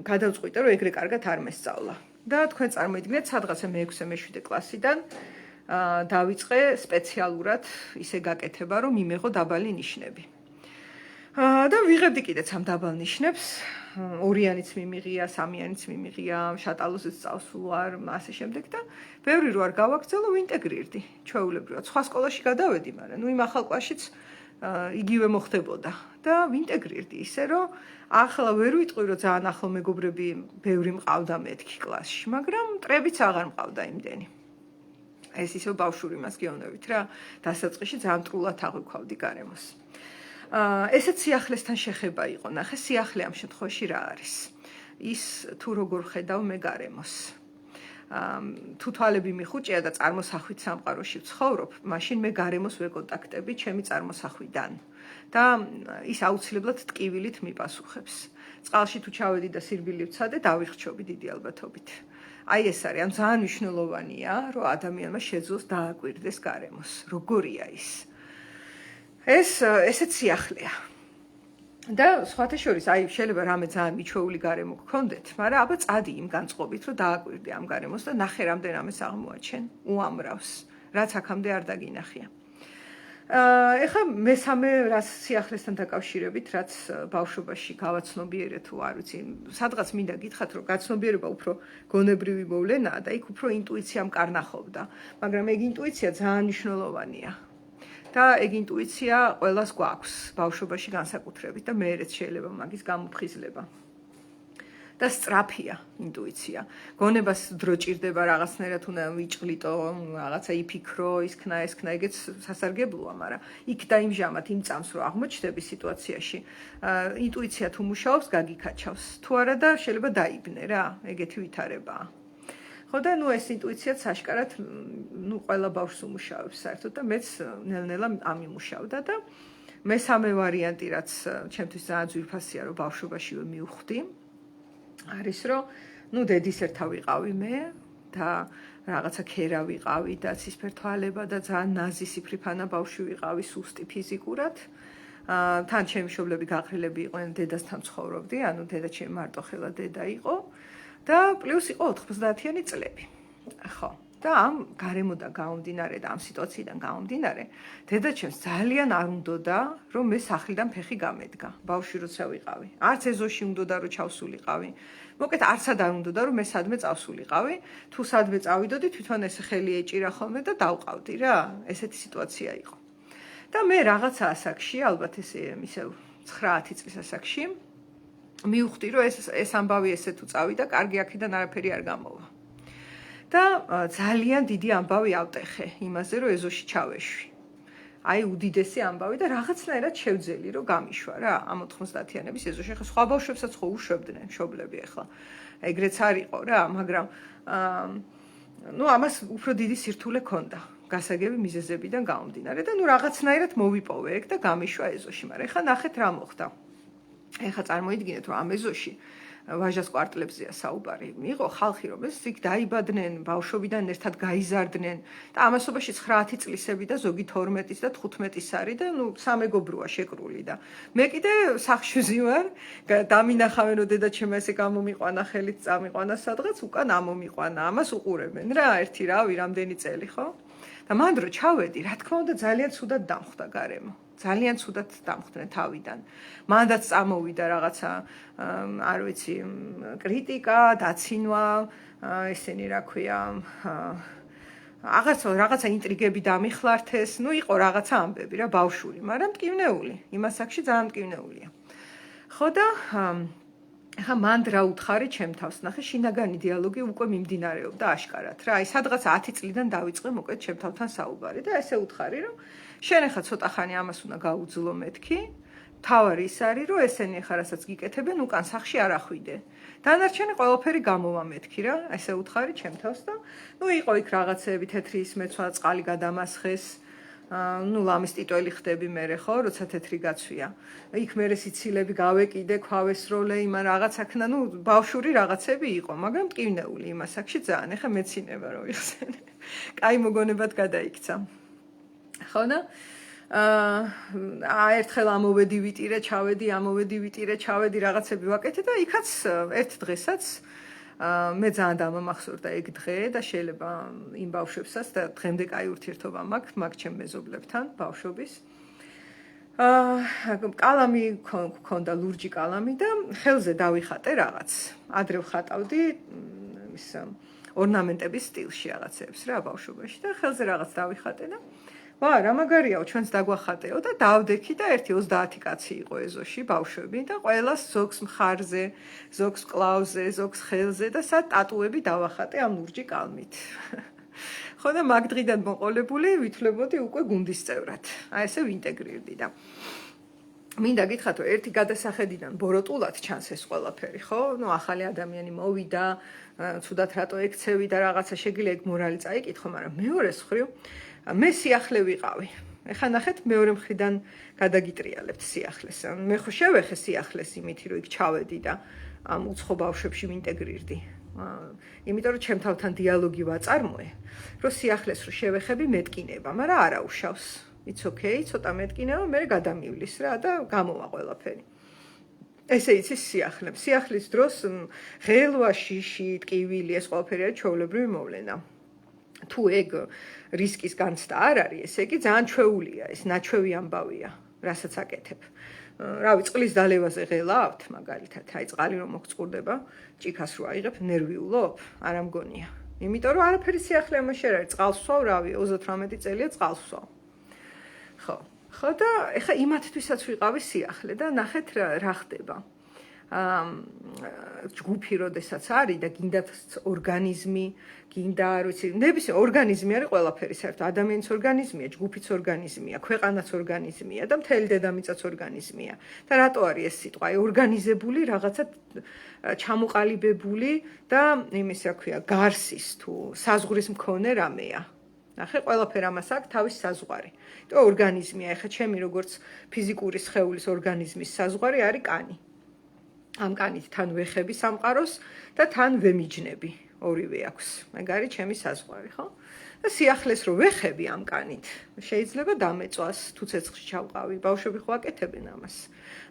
Speaker 1: გადავწყვიტე, რომ ეგრე კარგად არ მესწავლა. და თქვენ წარმოიდგინეთ, სადღაცა მე-6 მე-7 კლასიდან დავიწყე სპეციალურად ისე გაკეთება, რომ მიმეღო დაბალი ნიშნები. და ვიღებდი კიდეც ამ დაბალ ნიშნებს, ორიანიც მიმიღია, სამიანიც მიმიღია, შატალოზეც წავს ვარ, ასე შემდეგ და ბევრი რო არ გავაგრძელო, ვინტეგრირდი, ჩვეულებრივად. სხვა სკოლაში გადავედი, მაგრამ ნუ იმ ახალ კლასშიც იგივე მოხდებოდა და ვინტეგრირდი ისე, რომ ახლა ვერ ვიტყვი, რომ ძალიან ახლო მეგობრები ბევრი მყავდა მეთქი კლასში, მაგრამ მტრებიც აღარ მყავდა იმდენი. ეს ისო ბავშვური მას გეოვნებით რა, დასაწყისში ძალიან მტრულად აღვიქვავდი გარემოს. ესეც სიახლესთან შეხება იყო, ნახე, სიახლე ამ შემთხვევაში რა არის? ის თუ როგორ ხედავ მე გარემოს. თუ თვალები მიხუჭია და წარმოსახვით სამყაროში ვცხოვრობ, მაშინ მე გარემოს ვეკონტაქტები ჩემი წარმოსახვიდან. და ის აუცილებლად ტკივილით მიპასუხებს. წყალში თუ ჩავედი და სირბილი ვცადე, დავიხჩობი დიდი ალბათობით. აი ეს არის, ამ ძალიან მნიშვნელოვანია, რომ ადამიანმა შეძლოს დააკვირდეს გარემოს. როგორია ის? ესეც სიახლეა. და სხვათა შორის, აი შეიძლება რამე ძალიან მიჩვეული გარემო გქონდეთ, მაგრამ აბა წადი იმ განწყობით, რომ დააკვირდე ამ გარემოს და ნახე რამდენ რამეს აღმოაჩენ, უამრავს, რაც აქამდე არ დაგინახია. ეხლა მესამე რაც სიახლესთან დაკავშირებით, რაც ბავშვობაში გავაცნობიერე თუ არ ვიცი, სადღაც მინდა გითხრათ, რომ გაცნობიერება უფრო გონებრივი მოვლენაა და იქ უფრო ინტუიციამ კარნახობდა, მაგრამ ეგ ინტუიცია ძალიან მნიშვნელოვანია. და ეგ ინტუიცია ყველას გვაქვს ბავშვობაში განსაკუთრებით და მეერეც შეიძლება მაგის გამოფხიზლება. და სწრაფია ინტუიცია. გონებას დრო ჭირდება რაღაცნაირად უნდა ვიჭლიტო, რაღაცა იფიქრო, ისქნა, ეგეც სასარგებლოა, მაგრამ იქ დაიმჟამათ იმ წამს, რომ აღმოჩნდები სიტუაციაში, ინტუიცია თუ მუშაობს, გაგიქაჩავს. თუ არა და შეიძლება დაიბნე რა, ეგეთი ვითარებაა. ხო და ნუ ეს ინტუიციაც აშკარად ნუ ყველა ბავშვს უმუშავებს საერთოდ და მეც ნელ-ნელა ამიმუშავდა და მესამე ვარიანტი, რაც ჩემთვის ძალიან ძვირფასია, რომ ბავშვობაშივე მივხვდი, არის რომ ნუ დედის ერთა ვიყავი მე და რაღაცა ქერა ვიყავი და ცისფერ თვალება და ძალიან ნაზისი ფრიფანა ბავშვი ვიყავი სუსტი ფიზიკურად. თან ჩემი მშობლები გაყრილები იყვნენ, დედასთან ცხოვრობდი, ანუ დედა ჩემი მარტოხელა დედა იყო და პლუს იყო 90-იანი წლები. ხო. და ამ გარემოდან გამომდინარე და ამ სიტუაციიდან გამომდინარე, დედა ჩემს ძალიან არ უნდოდა, რომ მე სახლიდან ფეხი გამედგა, ბავშვი როცა ვიყავი. არც ეზოში უნდოდა, რომ ჩავსულიყავი. მოკეთ არცად არ უნდოდა, რომ მე სადმე წავსულიყავი. თუ სადმე წავიდოდი, თვითონ ესე ხელი ეჭირა ხოლმე და დავყავდი რა. ესეთი სიტუაცია იყო. და მე რაღაცა ასაკში, ალბათ ესე ისევ 9-10 წლის ასაკში, მივხვდი, რომ ეს ამბავი ესე თუ წავიდა, კარგი აქედან არაფერი არ გამოვა. და ძალიან დიდი ამბავი ავტეხე იმაზე, რომ ეზოში ჩავეშვი. აი უდიდესი ამბავი და რაღაცნაირად შევძელი რომ გამიშვა რა ამ 90-იანების ეზოში. ხა სხვა ბავშვებსაც ხო უშვებდნენ მშობლები ახლა. ეგრეც არ იყო რა, მაგრამ ამას უფრო დიდი სირთულე ჰქონდა. გასაგები მიზეზებიდან გამომდინარე და რაღაცნაირად მოვიპოვე ეგ და გამიშვა ეზოში, მაგრამ ეხლა ნახეთ რა მოხდა. ეხლა წარმოიდგინეთ რომ ამ ეზოში ვაჟას კვარტლებზეა საუბარი. იყო ხალხი რომელიც იქ დაიბადნენ, ბავშვობიდან ერთად გაიზარდნენ და ამასობაში 9-10 წლისები და ზოგი 12-ის და 15-ის არის და სამეგობროა შეკრული და მე კიდე სახლში ვარ, დამინახავენ რომ დედაჩემმა ესე გამომიყვანა ხელით წამიყვანა სადღაც, უკან ამომიყვანა. ამას უყურებენ რა, ერთი რავი, რამდენი წელი ხო? და მანდ რო ჩავედი, რა თქმა უნდა ძალიან ცუდად დამხვდა გარემო. ძალიან ცუდად დამხვდნენ თავიდან. მანდაც წამოვიდა რაღაცა, არ ვიცი, კრიტიკა, დაცინვა, ესენი რა ქვია, რაღაცა ინტრიგები დამიხლართეს, იყო რაღაცა ამბები რა, ბავშვური, მაგრამ მტკივნეული, იმას აქში ძალიან მტკივნეულია. ხო და ახლა მანდ რა უთხარი ჩემ თავს, ნახე, შინაგანი დიალოგი უკვე მიმდინარეობდა აშკარად რა. აი სადღაც 10 წლიდან დავიწყე მოკლედ ჩემ თავთან საუბარი და ესე უთხარი რომ შენ ახლა ცოტა ხანი ამას უნდა გაუძლო მეთქი. თავარი ის არის რომ ესენი ახლა რასაც გიკეთებენ უკან სახში არ ახვიდე. დანარჩენი ყველაფერი გამოვა მეთქი რა, ესე უთხარი ჩემ თავს და იყო იქ რაღაცეები თეთრი ის მეცვა წყალი გადამასხეს. ლამის ტიტველი ხდები მერე ხო, როცა თეთრი გაცვია. იქ მერე სიცილები გავეკიდე, ქვავესროლე, იმან რაღაც აქნა, ბავშვური რაღაცები იყო, მაგრამ მტკივნეული იმას აქში ძალიან. ეხა მეცინება რომ იხსენე. კაი მოგონებად გადაიქცა. ხო და ერთხელ ამოვედი ვიტირე, ჩავედი, რაღაცები ვაკეთე და იქაც ერთ დღესაც მე ძალიან დამამახსოვრდა ეგ დღე და შეიძლება იმ ბავშვებსაც და დღემდე კაი ურთიერთობა მაქვს მაგ ჩემ მეზობლებთან ბავშვობის. კალამი ქონდა ლურჯი კალამი და ხელზე დავიხატე რაღაც. ადრე ვხატავდი ის ორნამენტების სტილში რაღაცებს რა ბავშვობაში და ხელზე რაღაც დავიხატე და რა მაგარიაო, ჩვენც დაგვახატეო და დავდექი და 1-30 კაცი იყო ეზოში ბავშვები და ყველას ზოგს მხარზე, ზოგს მკლავზე, ზოგს ხელზე და სად ტატუები დავახატე ამ ლურჯი კალმით. ხო და მაგ დღიდან მოყოლებული ვითვლებოდი უკვე გუნდის წევრად. აი ესე ვინტეგრირდი და მინდა გითხრათ რომ ერთი გადასახედიდან ბოროტულად ჩანს ეს ყველაფერი, ხო? ახალი ადამიანი მოვიდა, ცუდად რატო ექცევი და რაღაცა შეგიძლია ეგ მორალი წაიკითხო, მაგრამ მეორეს მხრივ მე სიახლე ვიყავი. ეხლა ნახეთ მეორე მხრიდან გადაგიტრიალებთ სიახლეს. მე ხო შევეხე სიახლეს იმითი რომ იქ ჩავედი და ამ უცხო ბავშვებში ვინტეგრირდი. იმიტომ რომ ჩემ თავთან დიალოგი ვაწარმოე, რომ სიახლეს რო შევეხები მეტკინება, მაგრამ არა უშავს. It's okay, ცოტა მეტკინება, მე გადამივლის რა და გამოვა ყველაფერი. ესე იცის სიახლე. სიახლის დროს ღელვა, შიში, ტკივილი, ეს ყველაფერი არის ჩვეულებრივი მოვლენა. თუ ეგ რისკის განცდა არ არის, ესე იგი ძალიან ჩვეულია, ეს ნაჩვევი ამბავია, რასაც აკეთებ. რავი, წყლის დალევაზე ღელავთ, მაგალითად, აი წყალი რომ მოგწყურდება, ჭიქას რო აიღებ, ნერვიულობ, არ ამგონია. იმიტომ რომ არაფერი სიახლე ამაში არ არის, წყალს ვსვავ, რავი, 38 წელია წყალს ვსვავ. ხო და ეხა იმათთვისაც ვიყავი სიახლე და ნახეთ რა ხდება. ჯგუფი როდესაც არის და გინდათ ორგანიზმი, გინდა არ ვიცი, ნებისმიერ ორგანიზმი არის ყველაფერი საერთოდ, ადამიანის ორგანიზმია, ჯგუფის ორგანიზმია, ქვეყანას ორგანიზმია და მთელი დედამიწაც ორგანიზმია. და რატო არის ეს სიტყვა? აი ორგანიზებული, რაღაცა ჩამოყალიბებული და იმის რა ქვია, გარსის თუ საზღვრის მქონე რამეა. ნახე, ყველაფერ ამას აქვს თავის საზღვარი. და ორგანიზმია, ეხა ჩემი როგორც ფიზიკური სხეულის ორგანიზმის საზღვარი არის კანი. ამ კანით თან ვეხები სამყაროს და თან ვემიჯნები, ორივე აქვს. მაგ არის ჩემი საზღვარი, ხო? და სიახლეს რო ვეხები ამ კანით, შეიძლება დამეწვას, თუ ცეცხლში ჩავყავი, ბავშვები ხო აკეთებენ ამას.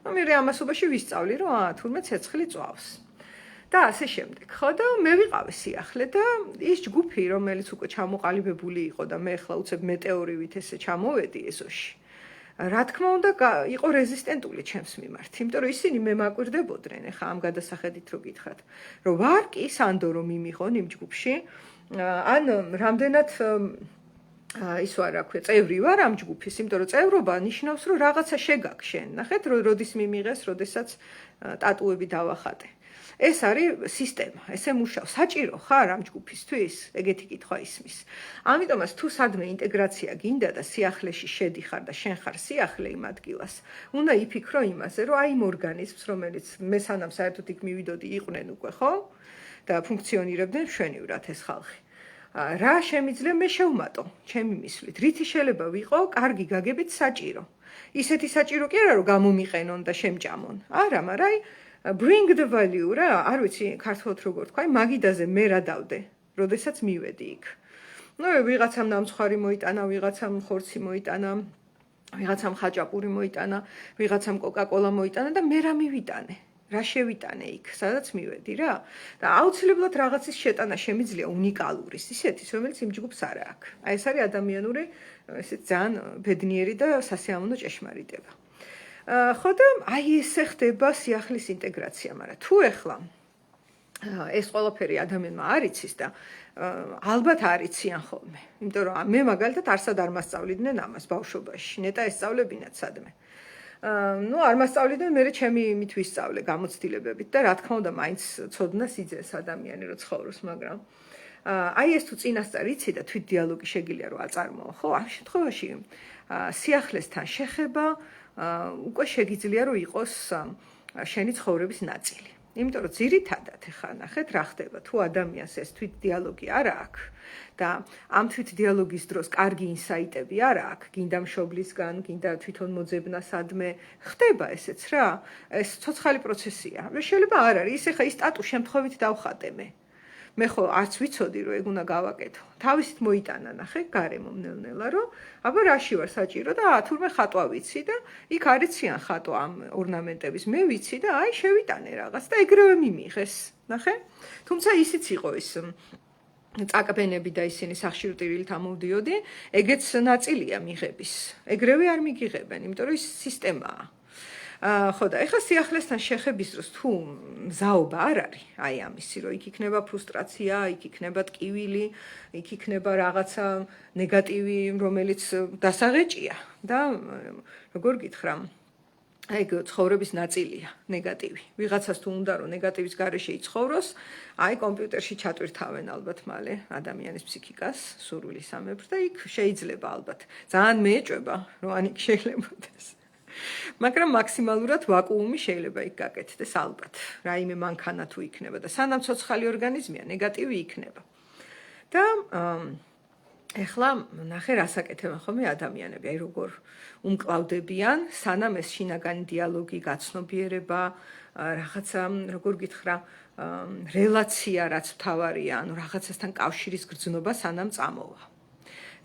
Speaker 1: მე ამასობაში ვისწავლი, რომ თურმე ცეცხლი წვავს. და ასე შემდეგ. ხო და მე ვიყავი სიახლე და ის ჯგუფი, რომელიც უკვე ჩამოყალიბებული იყო და მე ახლა უცებ მეტეორივით ესე ჩამოვედი ეზოში. რა თქმა უნდა, იყო რეზისტენტული ჩემს მიმართ, იმიტომ რომ ისინი მე მაკვირდებოდნენ, ახლა ამ გადასახედით რო გითხრათ, რომ ვარ კი სანდო რომ მიმიღონ იმ ჯგუფში, ან რამდენად ის ვარ, რა ქვია, წევრი ვარ ამ ჯგუფის, იმიტომ რომ წევრობა ნიშნავს, რომ რაღაცა შეგაგ შენ. ნახეთ, როდის მიმიღეს, როდესაც ტატუები დავახატე. ეს არის სისტემა, ესე მუშაობს. საჭირო ხარ ამ ჯგუფისთვის? ეგეთი კითხვა ისმის. ამიტომაც თუ სადმე ინტეგრაცია გინდა და სიახლეში შედიხარ და შენ ხარ სიახლე იმ ადგილას, უნდა იფიქრო იმაზე, რომ აი იმ ორგანიზმს, რომელიც მე სანამ საერთოდ იქ მივიდოდი, იყვნენ უკვე, ხო? და ფუნქციონირებდნენ მშვენივრად ეს ხალხი. რა შემიძლია მე შევმატო, ჩემი მისვლით, რითი შეიძლება ვიყო კარგი გაგებით საჭირო. ისეთი საჭირო კი არა, რომ გამომიყენონ და შემჭამონ. არა, მაგრამ bring the value რა, არ ვიცი ქართულად როგორ თქვა, მაგიდაზე მე რა დავდე, როდესაც მივედი იქ. ნუ ვიღაცამ ნამცხვარი მოიტანა, ვიღაცამ ხორცი მოიტანა, ვიღაცამ ხაჭაპური მოიტანა, ვიღაცამ კოკა-კოლა მოიტანა და მე რა მივიტანე. რა შევიტანე იქ, სადაც მივედი რა. და აუცილებლად რაღაცის შეტანა შემიძლია უნიკალურის, ისეთის, რომელიც იმ ჯგუფს არ აქვს. აი ეს არის ადამიანური, ესეც ძალიან ბედნიერი და სასიამოვნო ჭეშმარიტება. ხო და აი ესე ხდება სიახლის ინტეგრაცია, მაგრამ თუ ეხლა ეს ყველაფერი ადამიანმა არ იცის და ალბათ არ იციან ხოლმე. იმიტომ რომ მე მაგალითად არსად არ მასწავლიდნენ ამას ბავშვობაში, ნეტა ესწავლებინათ სადმე. ნუ არ მასწავლიდნენ, მე ჩემი იმით ვისწავლე გამოცდილებებით და რა თქმა უნდა მაინც ცოდნა სიძეს ადამიანი რო ცხოვრობს, მაგრამ აი ეს თუ წინასწარ იცი და თვით დიალოგი შეგიძლია რომ აწარმოო, ხო, ამ შემთხვევაში სიახლესთან შეხება უკვე შეგიძლია რომ იყოს შენი ცხოვრების ნაწილი. იმიტომ რომ ძირითადად ეხლა ნახეთ რა ხდება, თუ ადამიანს ეს თვით დიალოგი არ აქვს და ამ თვით დიალოგის დროს კარგი ინსაიტები არ აქვს, გინდა მშობლისგან, გინდა თვითონ მოძებნა სადმე, ხდება ესეც რა, ეს ცოცხალი პროცესია. შეიძლება არ არის, ის ეხლა ის სტატუს შემთხვევით დავხატე მე. მე ხო არც ვიცოდი რომ ეგ უნდა გავაკეთო. თავისით მოიტანა ნახე გარემო ნელ-ნელა რომ აბა რაში ვარ საჭირო და თურმე ხატვა ვიცი და იქ არიციან ხატვა ამ ორნამენტების მე ვიცი და აი შევიტანე რაღაც და ეგრევე მიმიღეს. ნახე? თუმცა ისიც იყო ის წაკბენები და ისინი სახშირტირილით ამოვდიოდი, ეგეც ნაწილია მიღების. ეგრევე არ მიგიღებენ, იმიტომ რომ ის სისტემაა. ხო და ეხლა სიახლესთან შეხების დროს თუ მზაობა არ არის, აი ამისი, რომ იქ იქნება ფრუსტრაცია, იქ იქნება ტკივილი, იქ იქნება რაღაცა ნეგატივი, რომელიც დასაღეჭია და როგორ გითხრა, აი ცხოვრების ნაწილია ნეგატივი. ვიღაცას თუ უნდა რომ ნეგატივის გარეშე იცხოვროს, აი კომპიუტერში ჩატვირთავენ ალბათ მალე ადამიანის ფსიქიკას, სურვილისამებრ და იქ შეიძლება ალბათ. ძალიან მეეჭვება, რომ ან იქ შეიძლებადეს. მაგრამ მაქსიმალურად ვაკუუმი შეიძლება იქ გაკეთდეს ალბათ. რაიმე მანქანა თუ იქნება და სანამ ცოცხალი ორგანიზმია, ნეგატივი იქნება. და ეხლა ნახე რასაკეთებენ ხოლმე ადამიანები, აი როგორ უმკლავდებიან, სანამ ეს შინაგანი დიალოგი, გაცნობიერება, რაღაცა როგორ გითხრა, რელაცია რაც მთავარია, ანუ რაღაცასთან კავშირის გრძნობა სანამ წამოვა.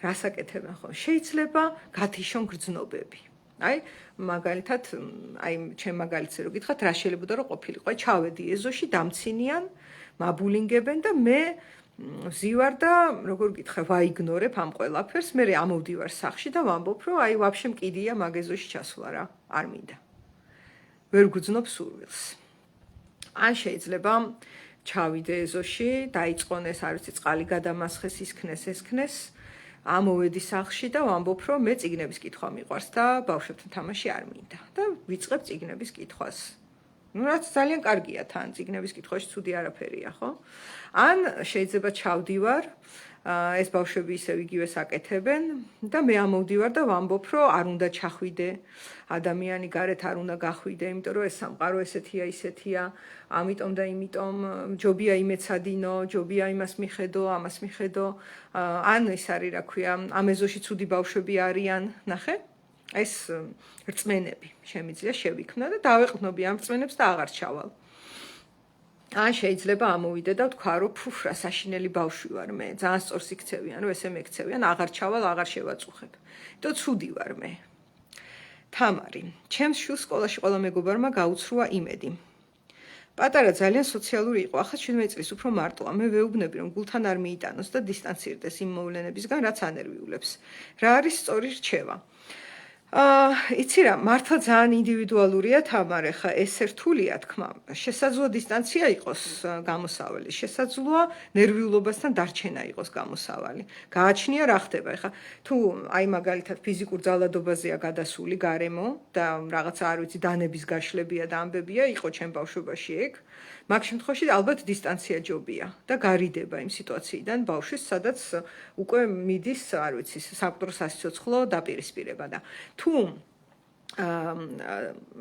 Speaker 1: რასაკეთებენ ხოლმე? შეიძლება გათიშონ გრძნობები. აი მაგალითად, აი ჩემ მაგალითზე რო გითხრათ, რა შეიძლება რომ ყოფილიყო, აი ჩავედი ეზოში, დამცინიან, მაბულინგებენ და მე ვზივარ და როგორ გითხრა, ვაიგნორებ ამ ყველაფერს, მე ამოვდივარ სახლში და ვამბობ, რომ აი ვაფშე მკიდია მაგ ეზოში ჩასვლა რა, არ მინდა. ვერ გძნობ სურვილს. ან შეიძლება ჩავიდე ეზოში, დაიწყონ ეს არ ვიცი, წყალი გადამასხეს, ისქნეს, ესქნეს. ამოვედი სახლში და ვამბობ, რომ მე წიგნების კითხვა მიყვარს და ბავშვებთან თამაში არ მინდა და ვიწყებ წიგნების კითხვას. ნუ რაც ძალიან კარგია თან წიგნების კითხვაში ცუდი არაფერია, ხო? ან შეიძლება ჩავდივარ, ეს ბავშვები ისევ იგივეს აკეთებენ და მე ამოვდივარ და ვამბობ, რომ არ უნდა ჩახვიდე, ადამიანი გარეთ არ უნდა გახვიდე, იმიტომ რომ ეს სამყარო ესეთია, ისეთია, ამიტომ და იმიტომ ჯობია იმეცადინო, ჯობია იმას მიხედო, ამას მიხედო. ან ის არის, რა ქვია, ამ ეზოში ცუდი ბავშვები არიან, ნახე? ეს რწმენები შემიძლია შევიქმნა და დავეყრდნობი ამ რწმენებს და აღარ ჩავალ. ან შეიძლება ამოვიდე და ვთქვა, რომ ფუფ რა საშინელი ბავშვი ვარ მე, ძალიან სწორს იქცევიან, რომ ესე მეკცევიან, აღარ ჩავალ, აღარ შევაწუხებ. იმიტომ ცუდი ვარ მე. თამარი, ჩემს შვილს სკოლაში ყველა მეგობარმა გაუცრუა იმედი. პატარა ძალიან სოციალური იყო, ახლა 17 წლის უფრო მარტოა. მე ვეუბნები, რომ გულთან არ მიიტანოს და დისტანცირდეს იმ მოვლენებისგან, რაც ანერვიულებს. რა არის სწორი რჩევა? იცი რა, მართლა ძალიან ინდივიდუალურია თამარ, ხა ეს რთულია თქმა. შესაძლოა დისტანცია იყოს გამოსავალი, შესაძლოა ნერვიულობასთან დარჩენა იყოს გამოსავალი. გააჩნია რა ხდება, ხა თუ აი მაგალითად ფიზიკურ ძალადობაზეა გადასული გარემო და რაღაცა არ ვიცი დანების გაშლებია და ამბებია, იყო ჩემ ბავშვობაში ეგ. მაგ შემთხვევაში ალბათ დისტანცია ჯობია და გარიდება იმ სიტუაციიდან ბავშვის, სადაც უკვე მიდის, არ ვიცი, საკვდრო სასიცოცხლო დაპირისპირება და თუ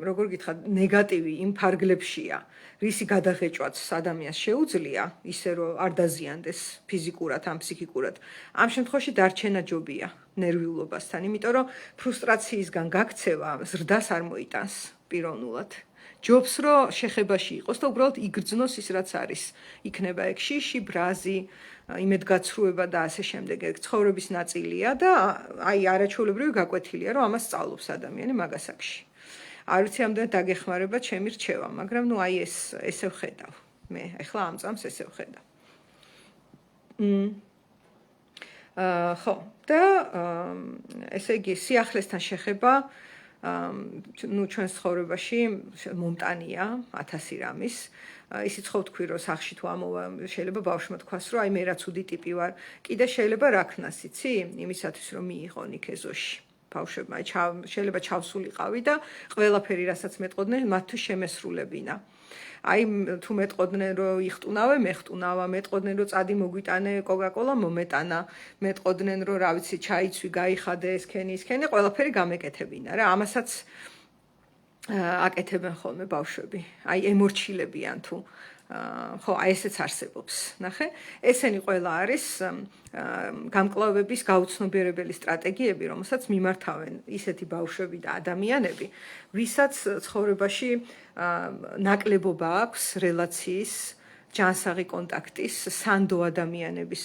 Speaker 1: როგორ გითხრათ, ნეგატივი იმ ფარგლებშია, რისი გადაღეჭვაც ადამიანს შეუძლია, ისე რომ არ დაზიანდეს ფიზიკურად ან ფსიქიკურად, ამ შემთხვევაში დარჩენა ჯობია ნერვიულობასთან, იმიტომ რომ ფრუსტრაციისგან გაქცევა ზრდას არ მოიტანს პიროვნულად. ჯობს რომ შეხებაში იყოს და უბრალოდ იგრძნოს ის რაც არის. იქნება ეგ შიში, ბრაზი, იმედგაცრუება და ასე შემდეგ. ეგ ცხოვრების ნაწილია და აი არაჩვეულებრივი გაკვეთილია, რომ ამას სწავლობს ადამიანი მაგასაკში. არ ვიცი ამდენად დაგეხმარება ჩემი რჩევა, მაგრამ ნუ აი ესე ვხედავ. მე ახლა ამ წამს ესე ვხედავ. ხო, და ესე იგი სიახლესთან შეხება ნუ ჩვენს ცხოვრებაში მომტანია 1000 რამის. ისიც ხო ვთქვი, რომ სახში თუ ამოვა, შეიძლება ბავშვმა თქვას, რომ აი მე რა ცუდი ტიპი ვარ. კიდე შეიძლება რა ქნას, იცი? იმისათვის რომ მიიღონ იქ ეზოში. ბავშვებმა შეიძლება ჩავსულიყავი და ყველაფერი, რასაც მეტყოდნენ, მათთვის შემესრულებინა. აი თუ მეტყოდნენ, რომ იხტუნავე, მეხტუნავა, მეტყოდნენ, რომ წადი მოგვიტანე კოკაკოლა, მომეტანა, მეტყოდნენ, რომ რა ვიცი, ჩაიცვი, გაიხადე, ესქენი, ყველაფერი გამეკეთებინა რა. ამასაც აკეთებენ ხოლმე ბავშვები. აი ემორჩილებიან თუ ხო, აი ესეც არსებობს. ნახე, ესენი ყველა არის გამკლავების გაუცნობიერებელი სტრატეგიები, რომელსაც მიმართავენ ისეთი ბავშვები და ადამიანები, ვისაც ცხოვრებაში ნაკლებობა აქვს რელაციის, ჯანსაღი კონტაქტის, სანდო ადამიანების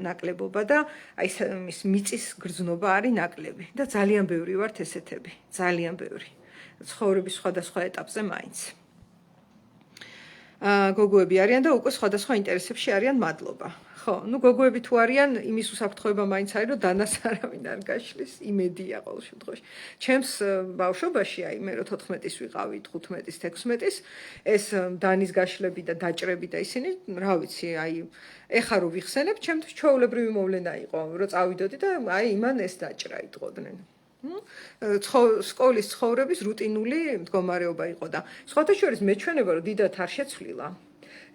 Speaker 1: ნაკლებობა და აი ის მიწის გრძნობა არის ნაკლები და ძალიან ბევრი ვართ ესეთები, ძალიან ბევრი. ცხოვრების სხვადასხვა ეტაპზე მაინც. გოგოები არიან და უკვე სხვადასხვა ინტერესებში არიან მადლობა. ხო, ნუ გოგოები თუ არიან, იმის უსაფრთხოება მაინც არის, რომ დანას არავინ არ გაშლის, იმედია ყოველ შემთხვევაში. ჩემს ბავშვობაში, აი მე რო 14-ის ვიყავი, 15-ის, 16-ის, ეს დანის გაშლები და დაჭრები და ისინი, რა ვიცი, აი ეხა რო ვიხსენებ, ჩემთვის ჩვეულებრივი მოვლენა იყო, რომ წავიდოდი და აი იმან ეს დაჭრა იტყოდნენ. სკოლის ცხოვრების რუტინული მდგომარეობა იყო და სხვათა შორის მეჩვენება, რომ დიდად არ შეცვლილა.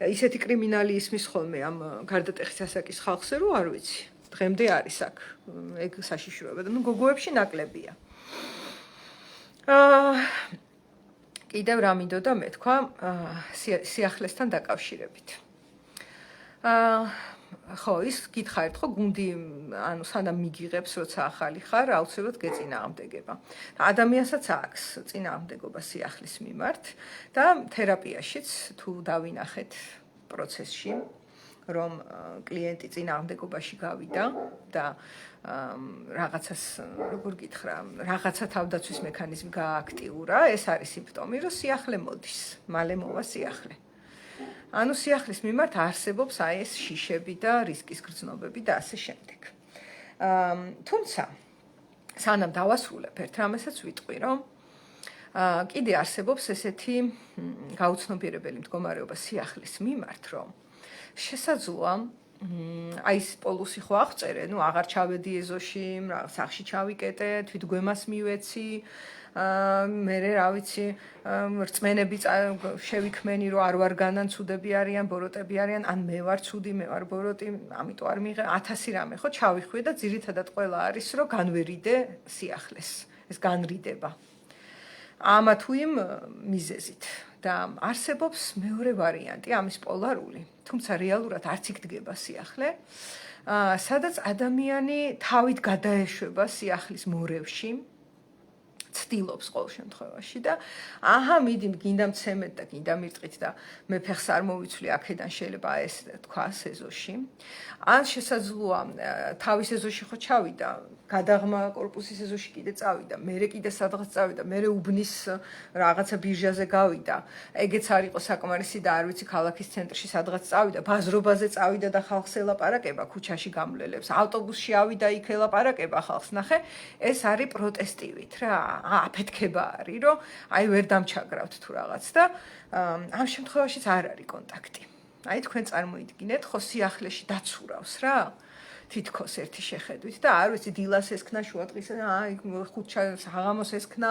Speaker 1: ისეთი კრიმინალი ისმის ხოლმე ამ გარდატეხის ასაკის ხალხზე, რომ არ ვიცი. დღემდე არის აქ ეგ საშიშროება და ნუ გოგოებში ნაკლებია. კიდევ რა მინდოდა მეთქვა სიახლესთან დაკავშირებით. ხო, ის გითხარით ხო, გუნდი, ანუ სანამ მიგიღებს, როცა ახალი ხარ, აუცილებლად გეწინააღმდეგება. ადამიანსაც აქვს წინააღმდეგობა სიახლის მიმართ და თერაპიაშიც თუ დავინახეთ პროცესში, რომ კლიენტი წინააღმდეგობაში გავიდა და რაღაცას, როგორ გითხრა, რაღაცა თავდაცვის მექანიზმი გააქტიურა, ეს არის სიმპტომი, რომ სიახლე მოდის, მალე მოვა სიახლე. ანუ სიახლის მიმართ არსებობს აი ეს შიშები და რისკის გრძნობები და ასე შემდეგ. თუმცა სანამ დავასრულებ ერთ რამესაც ვიტყვი, რომ კიდე არსებობს ესეთი გაუცნობიერებელი მდგომარეობა სიახლის მიმართ, რომ შესაძლოა აი ეს პოლუსი ხო აღწერე, ნუ აღარ ჩავედი ეზოში, რაღაც სახში ჩავიკეტე, თვითგვემას მივეცი, მე რა ვიცი, რწმენები შევიქმენი, რომ არ ვარ განან ცუდები არიან, ბოროტები არიან, ან მე ვარ ცუდი, მე ვარ ბოროტი, ამიტომ არ მიიღე 1000 რამე ხო ჩავიხვი და ძირითადად ყველა არის, რომ განვერიდე სიახლეს, ეს განრიდება. ამა თუ იმ მიზეზით და არსებობს მეორე ვარიანტი, ამის პოლარული, თუმცა რეალურად არც იქ დგება სიახლე, სადაც ადამიანი თავით გადაეშვება სიახლის მორევში, ცდილობს ყოველ შემთხვევაში და აჰა მიდი გინდა მცემეთ და გინდა მირტყით და მე ფეხს არ მოვიცვლი აქედან შეიძლება ეს თქვა სეზოში ან შესაძლოა თავის ეზოში ხო ჩავიდა გადაღმა კორპუსის ეზოში კიდე წავიდა მერე კიდე სადღაც წავიდა მერე უბნის რაღაცა ბირჟაზე გავიდა ეგეც არ იყო საკმარისი და არ ვიცი ქალაქის ცენტრში სადღაც წავიდა ბაზრობაზე წავიდა და ხალხს ელაპარაკება ქუჩაში გამლელებს ავტობუსში ავიდა იქ ელაპარაკება ხალხს ნახე ეს არის პროტესტივით რა აფეთქება არის რომ აი ვერ დამჩაგრავთ თუ რაღაც და ამ შემთხვევაშიც არ არის კონტაქტი აი თქვენ წარმოიდგინეთ ხო სიახლეში დაცურავს რა თითქოს ერთი შეხედვით და არ ვიცი დილას ესქნა შუადღის აი ხუთშა საღამოს ესქნა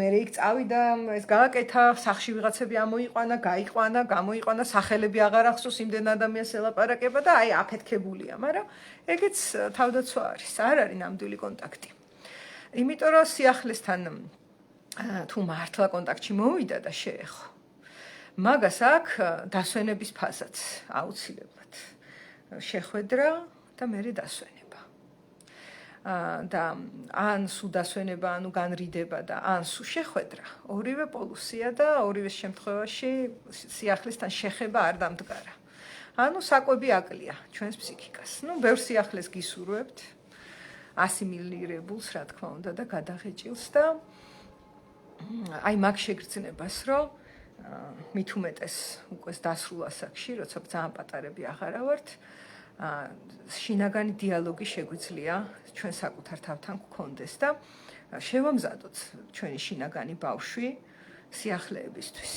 Speaker 1: მე იქ წავიდა ეს გააკეთა სახში ვიღაცები ამოიყვანა გაიყვანა გამოიყვანა სახელები აღარ ახსოვს იმდენ ადამიანს ელაპარაკება და აი აფეთქებულია მაგრამ ეგეც თავდაცვა არის არ არის ნამდვილი კონტაქტი იმიტომ რომ სიახლესთან თუ მართლა კონტაქტში მოვიდა და შეეხო მაგას აქ დასვენების ფაზაც აუცილებლად შეხვედრა და მე დასვენება და ან სულ დასვენება ანუ განრიდება და ან სულ შეხვედრა ორივე პოლუსია და ორივე შემთხვევაში სიახლესთან შეხება არ დამდგარა ანუ საკვები აკლია ჩვენს ფსიქიკას ნუ ბევრ სიახლეს გისურვებთ ასიმილირებულს რა თქმა უნდა და გადაღეჭილს და აი მაგ შეგრძნებას რომ მით უმეტეს უკვე დასრულ ასაკში როცა ძალიან პატარები აღარა ვართ შინაგანი დიალოგი შეგვიძლია ჩვენ საკუთარ თავთან გქონდეს და შევამზადოთ ჩვენი შინაგანი ბავშვი სიახლეებისთვის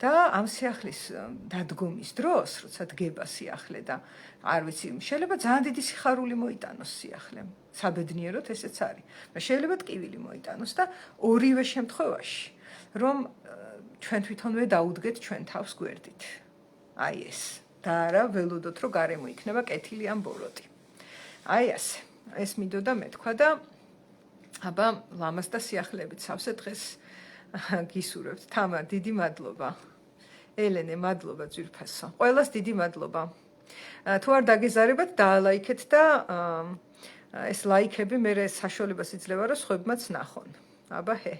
Speaker 1: და ამ სიახლის დადგომის დროს როცა დგება სიახლე და არ ვიცი შეიძლება ძალიან დიდი სიხარული მოიტანოს სიახლემ საბედნიეროდ ესეც არის და შეიძლება ტკივილი მოიტანოს და ორივე შემთხვევაში რომ ჩვენ თვითონვე დაუდგეთ ჩვენ თავს გვერდით აი ეს და არა ველოდოთ რომ გარემო იქნება კეთილი ან ბოროტი აი ასე ეს მინდოდა მეთქვა და აბა ლამას და სიახლეებით სავსე დღეს გისურვებთ თამარ დიდი მადლობა ელენე მადლობა ძვირფასო ყველას დიდი მადლობა თუ არ დაგეზარებათ დაალაიქეთ და ეს ლაიქები მე საშუალებას იძლევა რომ სხვებმაც ნახონ აბა ჰე